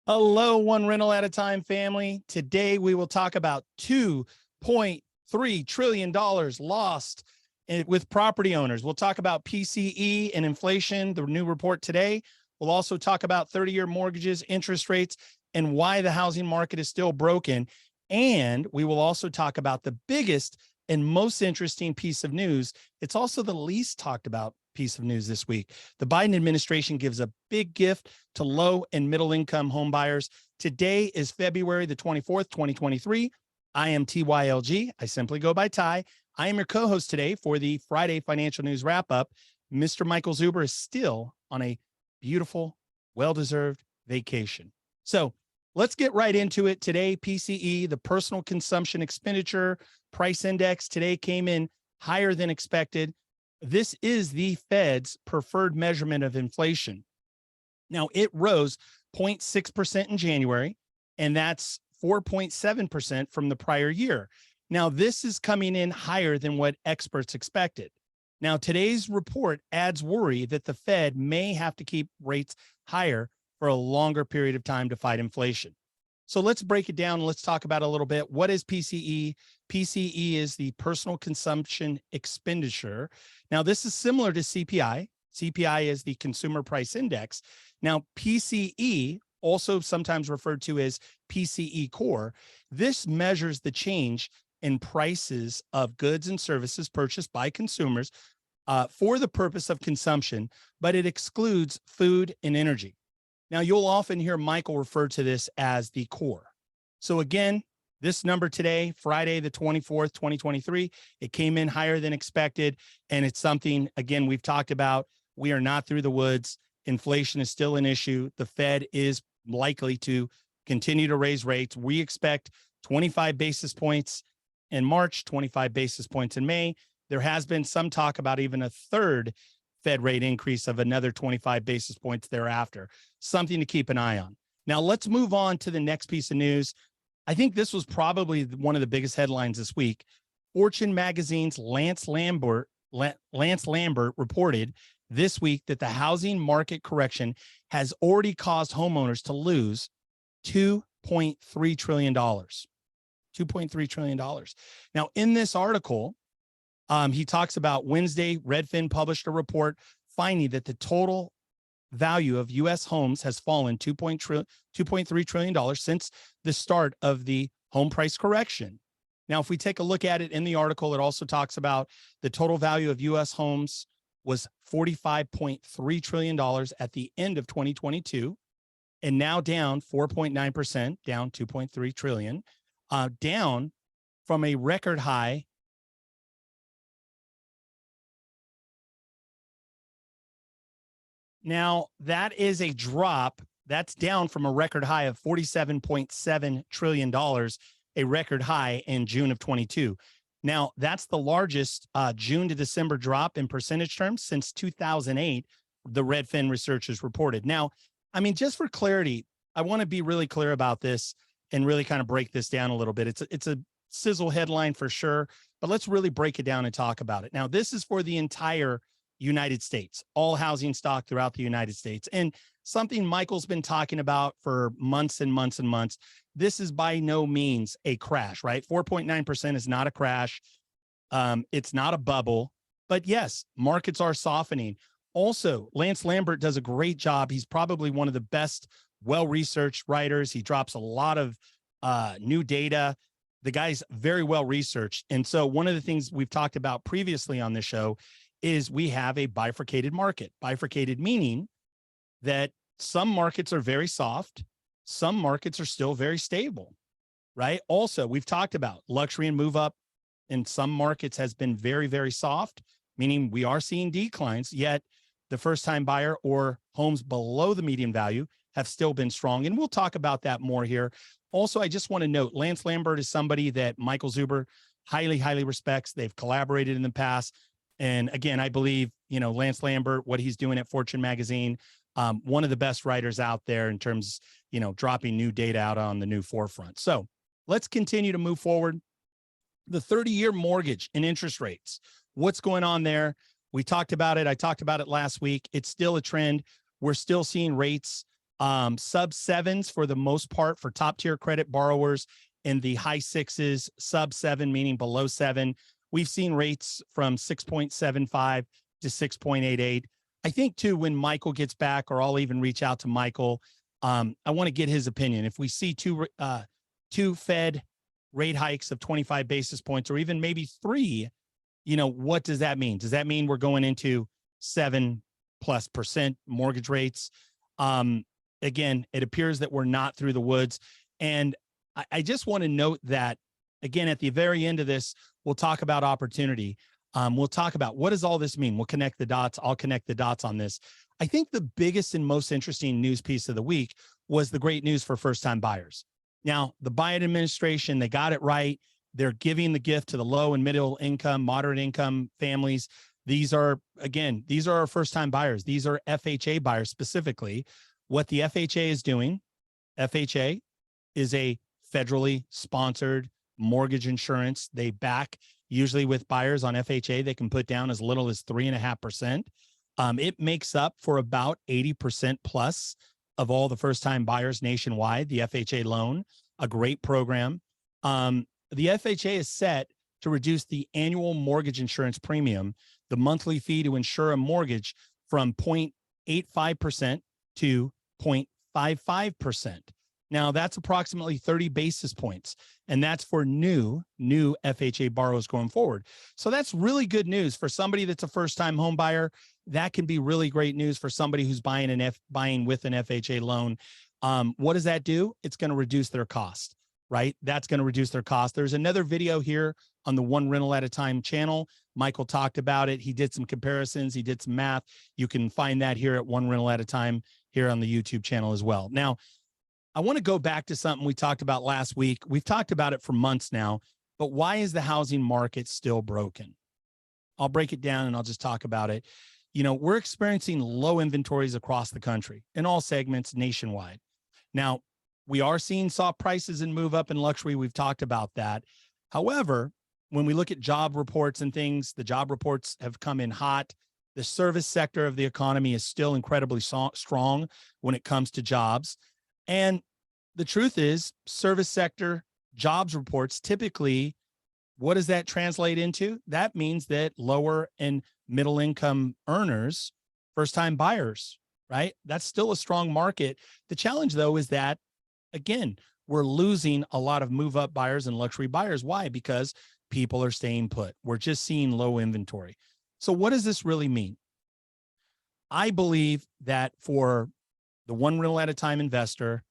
Hello, one rental at a time family. Today we will talk about $2.3 trillion lost with property owners. We'll talk about PCE and inflation, the new report today. We'll also talk about 30-year mortgages, interest rates, and why the housing market is still broken. And we will also talk about the biggest and most interesting piece of news. It's also the least talked about piece of news this week. The Biden administration gives a big gift to low and middle income home buyers. Today is February the 24th, 2023. I am TYLG. I simply go by Ty. I am your co-host today for the Friday Financial News Wrap-Up. Mr. Michael Zuber is still on a beautiful, well-deserved vacation. So let's get right into it. Today, PCE, the Personal Consumption Expenditure Price Index, today came in higher than expected. This is the Fed's preferred measurement of inflation. Now, it rose 0.6% in January, and that's 4.7% from the prior year. Now, this is coming in higher than what experts expected. Now, today's report adds worry that the Fed may have to keep rates higher for a longer period of time to fight inflation. So let's break it down. Let's talk about it a little bit. What is PCE? PCE is the Personal Consumption Expenditure. Now, this is similar to CPI. CPI is the Consumer Price Index. Now, PCE, also sometimes referred to as PCE Core, this measures the change in prices of goods and services purchased by consumers for the purpose of consumption, but it excludes food and energy. Now, you'll often hear Michael refer to this as the core. So again, this number today, Friday, the 24th, 2023, it came in higher than expected. And it's something, again, we've talked about. We are not through the woods. Inflation is still an issue. The Fed is likely to continue to raise rates. We expect 25 basis points in March, 25 basis points in May. There has been some talk about even a third Fed rate increase of another 25 basis points thereafter. Something to keep an eye on. Now, let's move on to the next piece of news. I think this was probably one of the biggest headlines this week. Fortune magazine's Lance Lambert reported this week that the housing market correction has already caused homeowners to lose $2.3 trillion. $2.3 trillion. Now, in this article, he talks about Wednesday, Redfin published a report finding that the total value of U.S. homes has fallen $2.3 trillion since the start of the home price correction. Now, if we take a look at it in the article, it also talks about the total value of U.S. homes was $45.3 trillion at the end of 2022, and now down 4.9%, down 2.3 trillion, down from a record high Now, that is a drop. That's down from a record high of $47.7 trillion, a record high in June of 22. Now, that's the largest June to December drop in percentage terms since 2008, the Redfin researchers reported. Now, I mean, just for clarity, I want to be really clear about this and really kind of break this down a little bit. It's a sizzle headline for sure, but let's really break it down and talk about it. Now, this is for the entire United States, all housing stock throughout the United States. And something Michael's been talking about for months and months and months. This is by no means a crash, right? 4.9% is not a crash. It's not a bubble, but yes, markets are softening. Also, Lance Lambert does a great job. He's probably one of the best well-researched writers. He drops a lot of new data. The guy's very well researched. And so one of the things we've talked about previously on this show is we have a bifurcated market. Bifurcated meaning that some markets are very soft, some markets are still very stable, right? Also, we've talked about luxury and move up in some markets has been very, very soft, meaning we are seeing declines, yet the first-time buyer or homes below the median value have still been strong. And we'll talk about that more here. Also, I just want to note, Lance Lambert is somebody that Michael Zuber highly, highly respects. They've collaborated in the past. And again, I believe, Lance Lambert, what he's doing at Fortune magazine, one of the best writers out there in terms, dropping new data out on the new forefront. So let's continue to move forward. The 30-year mortgage and interest rates, what's going on there? We talked about it. I talked about it last week. It's still a trend. We're still seeing rates Sub sevens for the most part for top tier credit borrowers, in the high sixes, sub seven, meaning below seven. We've seen rates from 6.75 to 6.88. I think too, when Michael gets back, or I'll even reach out to Michael, I want to get his opinion. If we see two Fed rate hikes of 25 basis points, or even maybe three, what does that mean? Does that mean we're going into 7+% mortgage rates? Again, it appears that we're not through the woods. And I just want to note that, again, at the very end of this, we'll talk about opportunity. We'll talk about what does all this mean? We'll connect the dots. I'll connect the dots on this. I think the biggest and most interesting news piece of the week was the great news for first-time buyers. Now, the Biden administration, they got it right. They're giving the gift to the low and middle income, moderate income families. These are our first-time buyers. These are FHA buyers specifically. What the FHA is doing, FHA is a federally sponsored mortgage insurance. They back, usually with buyers on FHA, they can put down as little as 3.5%. It makes up for about 80% plus of all the first-time buyers nationwide, the FHA loan, a great program. The FHA is set to reduce the annual mortgage insurance premium, the monthly fee to insure a mortgage, from 0.85% to 0.55%. Now, that's approximately 30 basis points, and that's for new FHA borrowers going forward. So that's really good news for somebody that's a first-time home buyer. That can be really great news for somebody who's buying with an FHA loan. What does that do? It's going to reduce their cost, right? That's going to reduce their cost. There's another video here on the One Rental at a Time channel. Michael talked about it. He did some comparisons. He did some math. You can find that here at One Rental at a Time here on the YouTube channel as well. Now, I want to go back to something we talked about last week. We've talked about it for months now, but why is the housing market still broken? I'll break it down and I'll just talk about it. We're experiencing low inventories across the country in all segments nationwide. Now, we are seeing soft prices and move up in luxury. We've talked about that. However, when we look at job reports and things, the job reports have come in hot. The service sector of the economy is still incredibly strong when it comes to jobs. And the truth is, service sector jobs reports, typically, what does that translate into? That means that lower and middle income earners, first-time buyers, right? That's still a strong market. The challenge, though, is that, again, we're losing a lot of move-up buyers and luxury buyers. Why? Because people are staying put. We're just seeing low inventory. So what does this really mean? I believe that for the One Rental at a Time investor,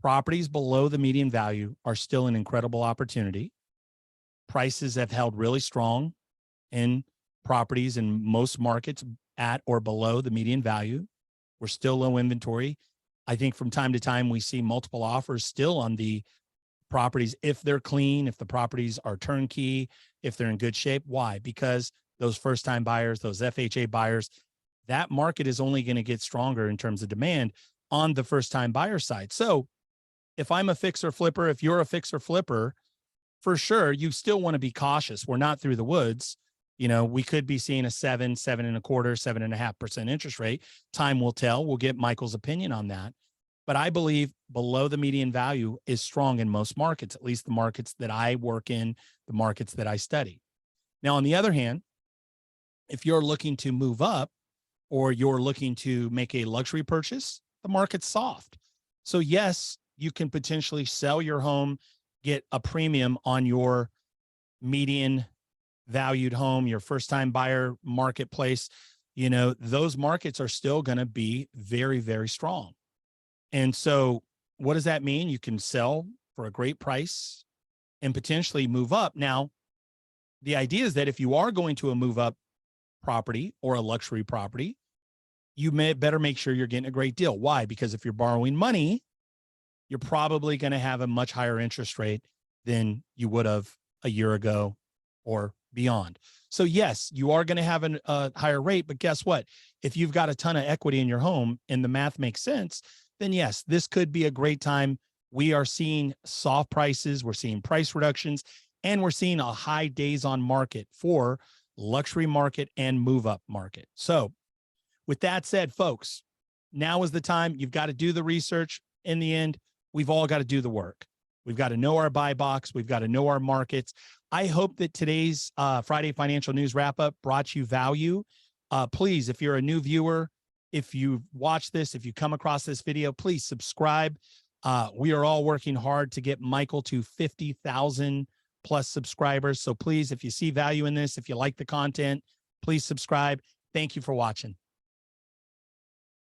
properties below the median value are still an incredible opportunity. Prices have held really strong in properties in most markets at or below the median value. We're still low inventory. I think from time to time, we see multiple offers still on the properties if they're clean, if the properties are turnkey, if they're in good shape. Why? Because those first-time buyers, those FHA buyers, that market is only going to get stronger in terms of demand on the first-time buyer side. So if I'm a fixer flipper, if you're a fixer flipper, for sure, you still want to be cautious. We're not through the woods. We could be seeing a 7.25%, 7.5% interest rate. Time will tell. We'll get Michael's opinion on that. But I believe below the median value is strong in most markets, at least the markets that I work in, the markets that I study. Now, on the other hand, if you're looking to move up or you're looking to make a luxury purchase, the market's soft. So yes, you can potentially sell your home, get a premium on your median valued home, your first-time buyer marketplace. Those markets are still going to be very, very strong. And so what does that mean? You can sell for a great price and potentially move up. Now, the idea is that if you are going to a move up property or a luxury property, you better make sure you're getting a great deal. Why? Because if you're borrowing money, you're probably going to have a much higher interest rate than you would have a year ago or beyond. So yes, you are going to have a higher rate, but guess what? If you've got a ton of equity in your home and the math makes sense, then yes, this could be a great time. We are seeing soft prices. We're seeing price reductions, and we're seeing a high days on market for luxury market and move up market. So with that said, folks, Now is the time. You've got to do the research. In the end, we've all got to do the work. We've got to know our buy box. We've got to know our markets. I hope that today's Friday Financial News Wrap-Up brought you value. Please, if you're a new viewer, if you watch this, if you come across this video, please subscribe. We are all working hard to get Michael to 50,000 plus subscribers. So please, if you see value in this, if you like the content, please subscribe. Thank you for watching.